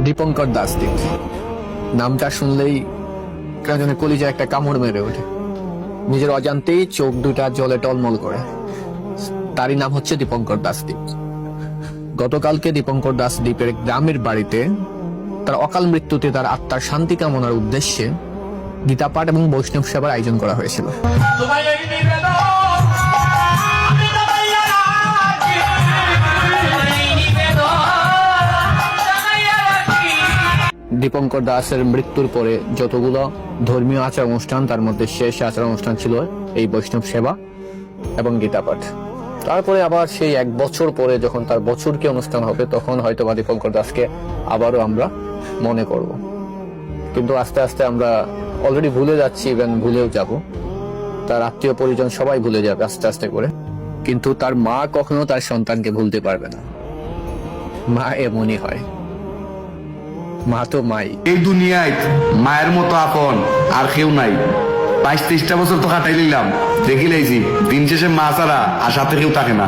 দীপঙ্কর দাসদীপ নামটা শুনলেই কেন কলিজায় একটা কামড় মেরে ওঠে। নিজের অজান্তেই চোখ দুটা জলে টলমল করে। তারই নাম হচ্ছে দীপঙ্কর দাসদীপ। গতকালকে দীপঙ্কর দাসদীপের গ্রামের বাড়িতে তার অকাল মৃত্যুতে তার আত্মার শান্তি কামনার উদ্দেশ্যে গীতা পাঠ এবং বৈষ্ণব সেবার আয়োজন করা হয়েছিল। দীপঙ্কর দাসের মৃত্যুর পরে যতগুলো ধর্মীয় আচার অনুষ্ঠান, তার মধ্যে শেষ আচার অনুষ্ঠান ছিল এই বৈষ্ণব সেবা এবং গীতা পাঠ। তারপরে আবার সেই 1 বছর পরে যখন তার বছরকে অনুষ্ঠান হবে, তখন হয়তো বা দীপঙ্কর দাসকে আবারও আমরা মনে করব। কিন্তু আস্তে আস্তে আমরা অলরেডি ভুলে যাচ্ছি, ইভেন ভুলেও যাব। তার আত্মীয় পরিজন সবাই ভুলে যাবে আস্তে আস্তে করে, কিন্তু তার মা কখনো তার সন্তানকে ভুলতে পারবে না। মা এমনই হয়, মা তো মাই। এই দুনিয়ায় মায়ের মতো আপন আর কেউ নাই। 22-23টা বছর তো কাটাই নিলাম, দেখি লাইছি দিন শেষে মা ছাড়া আর সাথে কেউ থাকে না।